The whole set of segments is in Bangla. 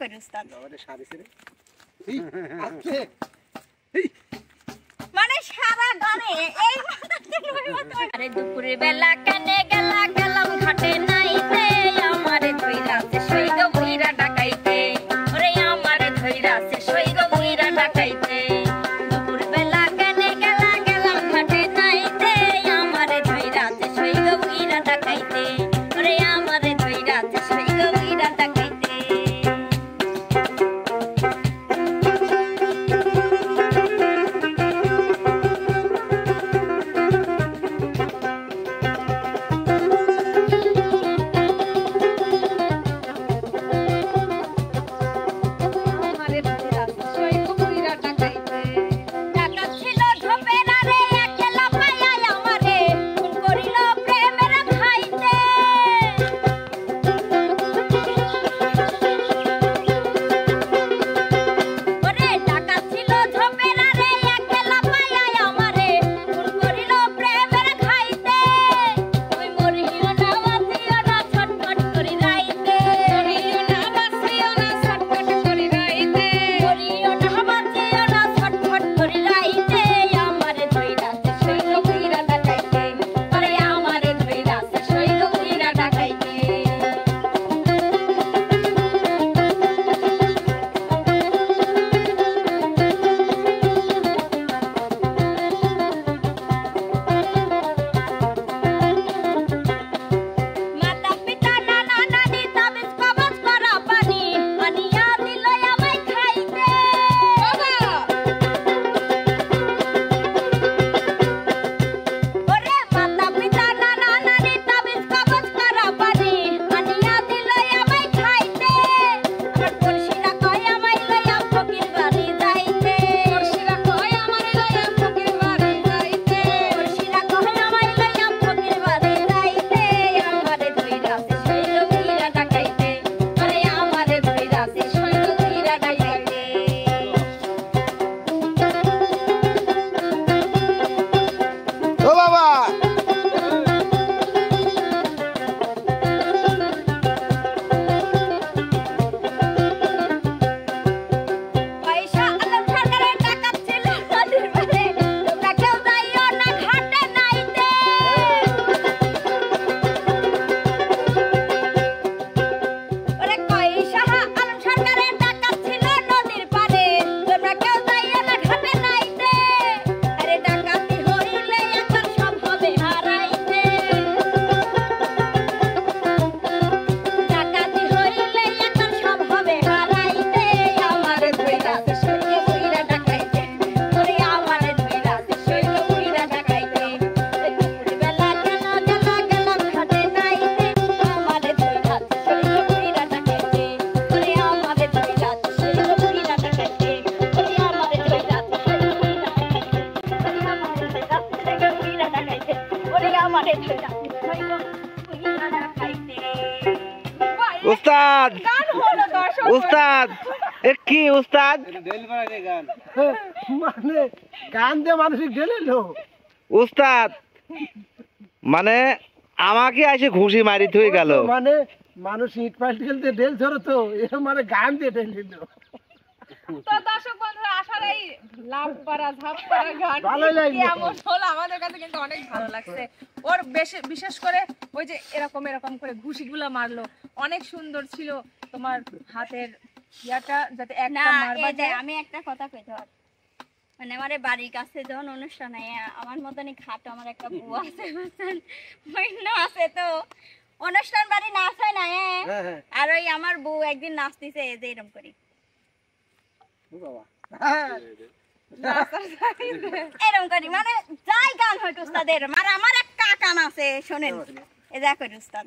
করি উস্তাদ মানে সারা গানে এই আরে দুপুরের বেলা কানে গেলা গেলাম ঘাটে নাইতে আমারে ধইরাছে সইগ বুইরা ডাকাইতে ওরে আমারে ধইরাছে সইগ বুইরা ডাকাইতে দুপুর বেলা কানে গেলা গেলাম ঘাটে নাইতে আমারে ধইরাছে সইগ বুইরা ডাকাইতে ওরে আমারে ধইরাছে সইগ বুইরা ডাকাইতে উস্তাদ উস্তাদ কি উস্তাদ মানে গান দিয়ে মানুষ গেলেলো উস্তাদ মানে আমাকে এসে ঘুষি মারি থই গেল মানে মানুষ ইট পাল্টি খেলতে ডেল ধরো তো এরকম মানে গান দিয়ে ডেল দিল। তো দর্শক বন্ধুরা আসলে এই লাভ করা ঝাপ করা গান কেমন হলো আমাদের কাছে কিন্তু অনেক ভালো লাগছে। ওর বিশেষ করে ওই যে এরকম এরকম করে ঘুষিগুলো মারলো অনেক সুন্দর ছিল তোমার হাতের ইয়াটা যাতে একটা মারবা যায়। আমি একটা কথা কইতে পারি মানে আমারে বাড়ির কাছে যখন অনুষ্ঠান হয় আমার মতনই খাটো আমার একটা বউ আছে বুঝছেন মইনা আছে তো অনুষ্ঠান বাড়ি নাচ হয় না আর ওই আমার বউ একদিন নাচতেছে এই যে এরকম করি এরকম করি মানে যাই গান হয় উস্তাদের আর আমার এক কাকান আছে শোনেন এ যা করি উস্তাদ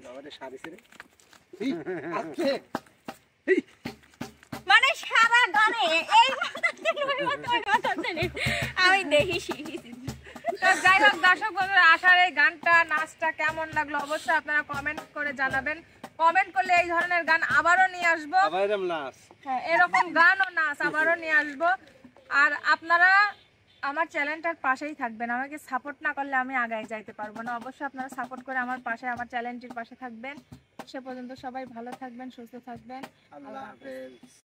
মানে সারা গানে এই আমি দেখি শিখেছি। তো যাই হোক দর্শক বন্ধুরা আশার এই গানটা নাচটা কেমন লাগলো অবশ্যই আপনারা কমেন্ট করে জানাবেন। কমেন্ট করলে এই ধরনের গান আবারও নিয়ে আসবো, হ্যাঁ এরকম গান ও নাচ আবারও নিয়ে আসবো। আর আপনারা আমার চ্যানেলটার পাশেই থাকবেন, আমাকে সাপোর্ট না করলে আমি আগায় যাইতে পারবো না। অবশ্যই আপনারা সাপোর্ট করে আমার পাশে আমার চ্যানেলটির পাশে থাকবেন। সে পর্যন্ত সবাই ভালো থাকবেন, সুস্থ থাকবেন, আল্লাহ হাফেজ।